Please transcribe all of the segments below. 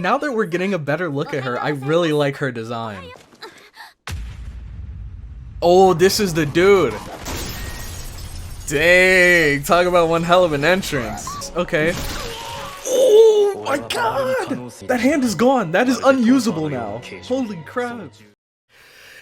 now that we're getting a better look at her, I really like her design. Oh, this is the dude. Dang, talk about one hell of an entrance. Okay. Oh my god! That hand is gone. That is unusable now. Holy crap.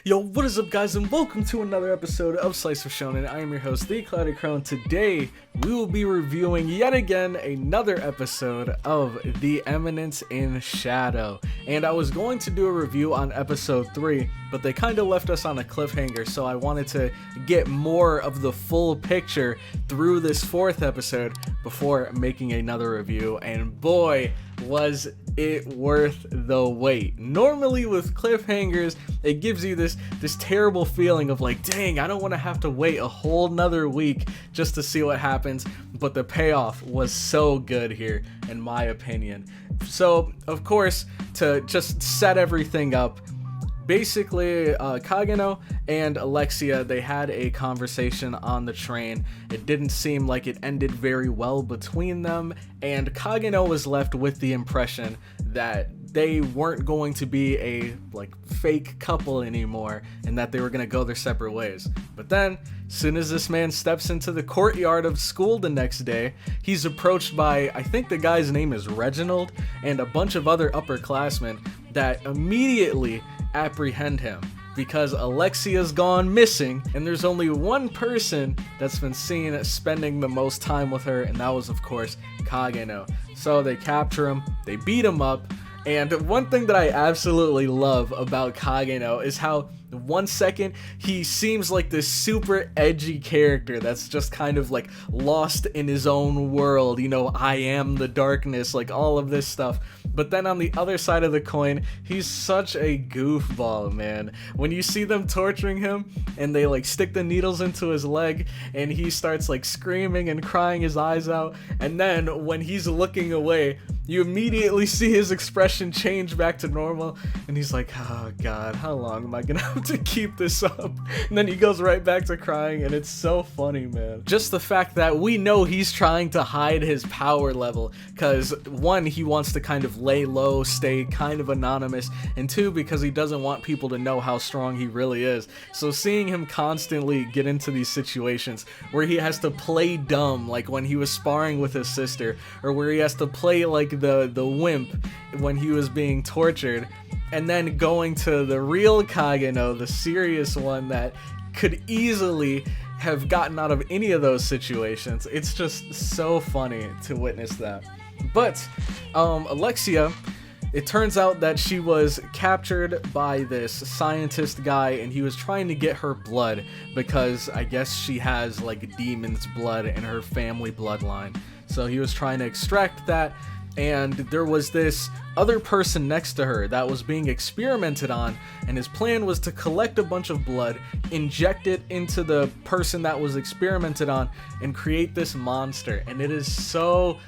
Yo, what is up guys, and welcome to another episode of Slice of Shonen. I am your host, The Clouded Crown. Today, we will be reviewing yet again another episode of The Eminence in Shadow. And I was going to do a review on episode 3, but they kind of left us on a cliffhanger, so I wanted to get more of the full picture through this 4th episode before making another review. And boy, was it worth the wait. Normally with cliffhangers, it gives you this terrible feeling of like, dang, I don't want to have to wait a whole nother week just to see what happens, but the payoff was so good here, in my opinion. So, of course, to just set everything up, basically, Kagenou and Alexia, they had a conversation on the train. It didn't seem like it ended very well between them, and Kagenou was left with the impression that they weren't going to be a fake couple anymore and that they were going to go their separate ways. But then, as soon as this man steps into the courtyard of school the next day, he's approached by, I think the guy's name is Reginald, and a bunch of other upperclassmen that immediately apprehend him because Alexia's gone missing, and there's only one person that's been seen spending the most time with her, and that was of course Kagenou. So they capture him, they beat him up, and one thing that I absolutely love about Kagenou is how 1 second he seems like this super edgy character that's just kind of like lost in his own world, you know, I am the darkness, like all of this stuff. But then on the other side of the coin, he's such a goofball, man. When you see them torturing him and they like stick the needles into his leg and he starts like screaming and crying his eyes out, and then when he's looking away, you immediately see his expression change back to normal, and he's like, oh god, how long am I gonna have to keep this up? And then he goes right back to crying, and it's so funny, man. Just the fact that we know he's trying to hide his power level, because 1, he wants to kind of lay low, stay kind of anonymous, and 2, because he doesn't want people to know how strong he really is. So seeing him constantly get into these situations where he has to play dumb, like when he was sparring with his sister, or where he has to play like the wimp when he was being tortured, and then going to the real Kagenou, the serious one that could easily have gotten out of any of those situations. It's just so funny to witness that. But Alexia, it turns out that she was captured by this scientist guy, and he was trying to get her blood because I guess she has like demon's blood in her family bloodline. So he was trying to extract that, and there was this other person next to her that was being experimented on, and his plan was to collect a bunch of blood, inject it into the person that was experimented on, and create this monster. And it is so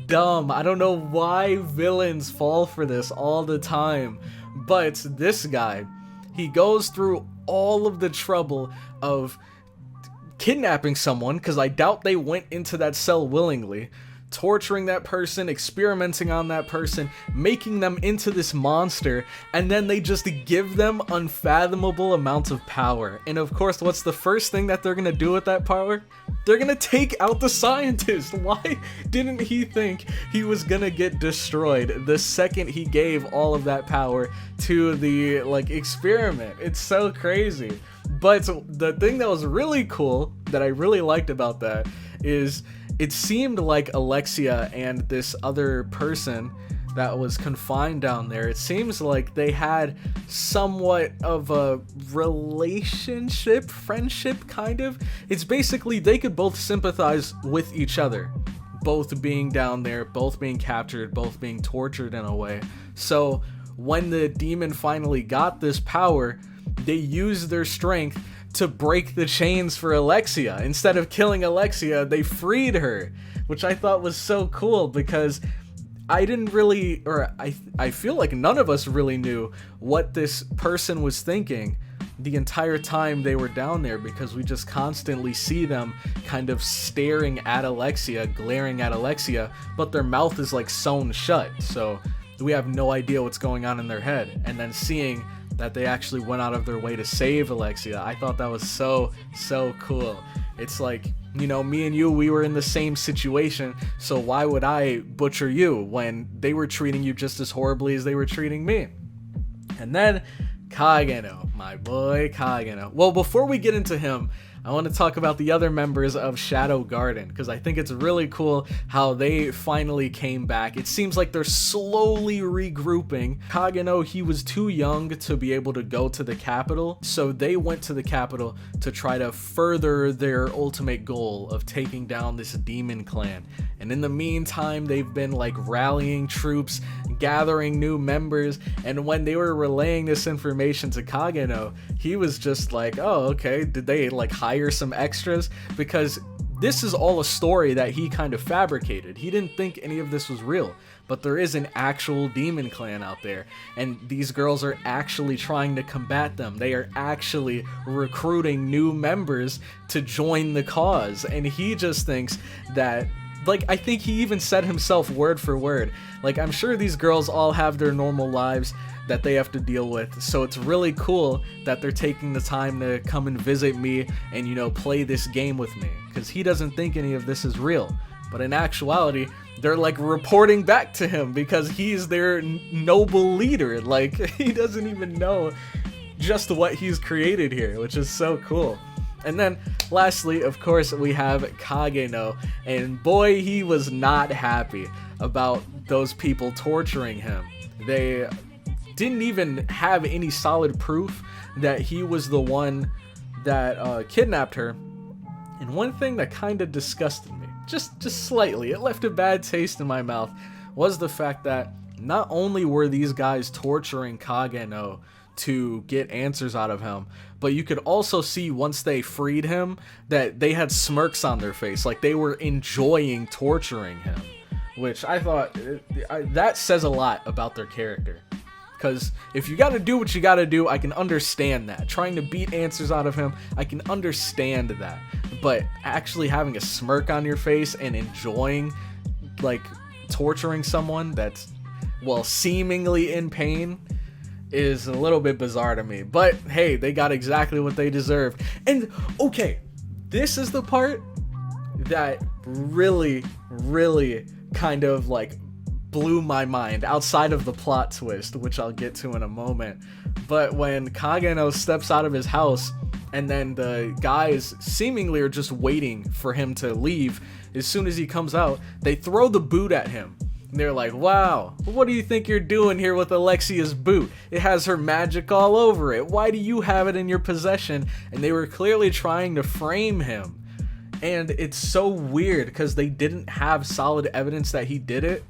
dumb. I don't know why villains fall for this all the time, but this guy, he goes through all of the trouble of kidnapping someone, because I doubt they went into that cell willingly, torturing that person, experimenting on that person, making them into this monster, and then they just give them unfathomable amounts of power. And of course, what's the first thing that they're gonna do with that power? They're gonna take out the scientist. Why didn't he think he was gonna get destroyed the second he gave all of that power to the experiment? It's so crazy. But the thing that was really cool, that I really liked about that, is it seemed like Alexia and this other person that was confined down there, it seems like they had somewhat of a relationship, friendship kind of. It's basically they could both sympathize with each other, both being down there, both being captured, both being tortured in a way. So when the demon finally got this power, they used their strength to break the chains for Alexia. Instead of killing Alexia, they freed her, which I thought was so cool, because I didn't really, or I feel like none of us really knew what this person was thinking the entire time they were down there, because we just constantly see them kind of staring at Alexia, glaring at Alexia, but their mouth is like sewn shut. So we have no idea what's going on in their head. And then seeing that they actually went out of their way to save Alexia, I thought that was so cool. It's like, you know, me and you, we were in the same situation, so why would I butcher you when they were treating you just as horribly as they were treating me? And then Kagenou, my boy Kagenou. Well, before we get into him, I want to talk about the other members of Shadow Garden, because I think it's really cool how they finally came back. It seems like they're slowly regrouping. Kagenou, he was too young to be able to go to the capital, so they went to the capital to try to further their ultimate goal of taking down this demon clan. And in the meantime, they've been like rallying troops, gathering new members, and when they were relaying this information to Kagenou, he was just like, oh, okay, did they like hire some extras? Because this is all a story that he kind of fabricated. He didn't think any of this was real, but there is an actual demon clan out there, and these girls are actually trying to combat them. They are actually recruiting new members to join the cause, and he just thinks that, like, I think he even said himself word for word, like, I'm sure these girls all have their normal lives that they have to deal with, so it's really cool that they're taking the time to come and visit me and, you know, play this game with me, because he doesn't think any of this is real. But in actuality, they're like reporting back to him because he's their noble leader. Like, he doesn't even know just what he's created here, which is so cool. And then lastly, of course, we have Kagenou, and boy, he was not happy about those people torturing him. They didn't even have any solid proof that he was the one that kidnapped her. And one thing that kind of disgusted me, just slightly, it left a bad taste in my mouth, was the fact that not only were these guys torturing Kagenou to get answers out of him, but you could also see once they freed him that they had smirks on their face, like they were enjoying torturing him, which I thought that says a lot about their character. Because if you gotta do what you gotta do, I can understand that. Trying to beat answers out of him, I can understand that. But actually having a smirk on your face and enjoying, like, torturing someone that's, well, seemingly in pain is a little bit bizarre to me. But hey, they got exactly what they deserved. And okay, this is the part that really kind of like blew my mind outside of the plot twist, which I'll get to in a moment. But when Kagenou steps out of his house and then the guys seemingly are just waiting for him to leave, as soon as he comes out, they throw the boot at him. And they're like, wow, what do you think you're doing here with Alexia's boot? It has her magic all over it. Why do you have it in your possession? And they were clearly trying to frame him. And it's so weird because they didn't have solid evidence that he did it.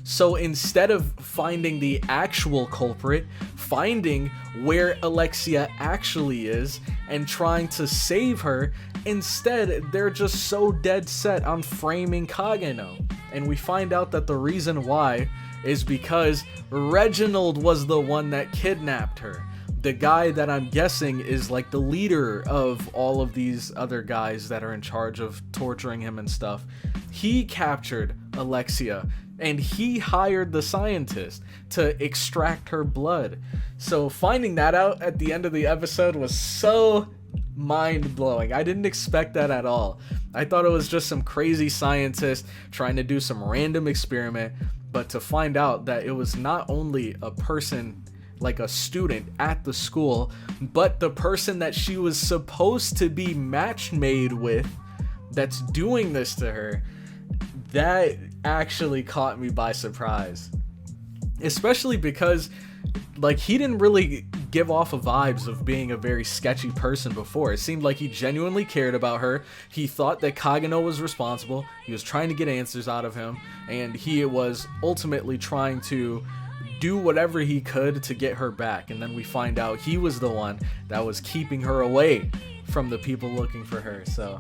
So instead of finding the actual culprit, finding where Alexia actually is and trying to save her, instead they're just so dead set on framing Kagenou. And we find out that the reason why is because Reginald was the one that kidnapped her. The guy that I'm guessing is like the leader of all of these other guys that are in charge of torturing him and stuff. He captured Alexia and he hired the scientist to extract her blood. So finding that out at the end of the episode was so mind-blowing. I didn't expect that at all. I thought it was just some crazy scientist trying to do some random experiment, but to find out that it was not only a person, like a student at the school, but the person that she was supposed to be match made with that's doing this to her, that actually caught me by surprise. Especially because, like, he didn't really give off vibes of being a very sketchy person before. It seemed like he genuinely cared about her. He thought that Kagenou was responsible. He was trying to get answers out of him, and he was ultimately trying to do whatever he could to get her back. And then we find out he was the one that was keeping her away from the people looking for her. So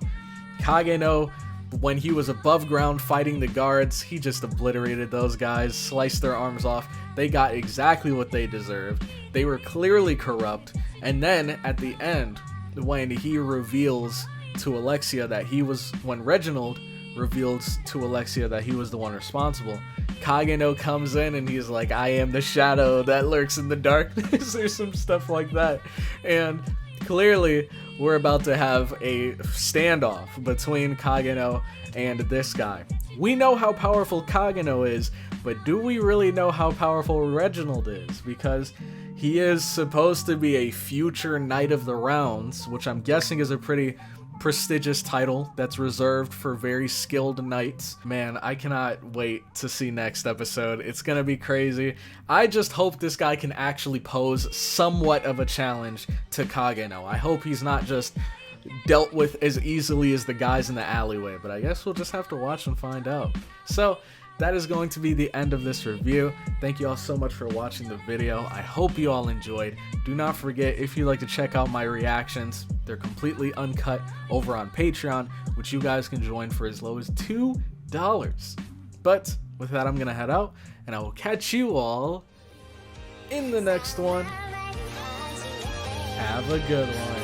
Kagenou, when he was above ground fighting the guards, he just obliterated those guys, sliced their arms off. They got exactly what they deserved. They were clearly corrupt. And then at the end, when he reveals to Alexia that he was, when Reginald revealed to Alexia that he was the one responsible, Kagenou comes in and he's like, I am the shadow that lurks in the darkness, or some stuff like that. And clearly, we're about to have a standoff between Kagenou and this guy. We know how powerful Kagenou is, but do we really know how powerful Reginald is? Because he is supposed to be a future Knight of the Rounds, which I'm guessing is a pretty prestigious title that's reserved for very skilled knights. Man, I cannot wait to see next episode. It's gonna be crazy. I just hope this guy can actually pose somewhat of a challenge to Kagenou. I hope he's not just dealt with as easily as the guys in the alleyway, but I guess we'll just have to watch and find out. So that is going to be the end of this review. Thank you all so much for watching the video. I hope you all enjoyed. Do not forget, if you'd like to check out my reactions, they're completely uncut over on Patreon, which you guys can join for as low as $2. But with that, I'm gonna head out, and I will catch you all in the next one. Have a good one.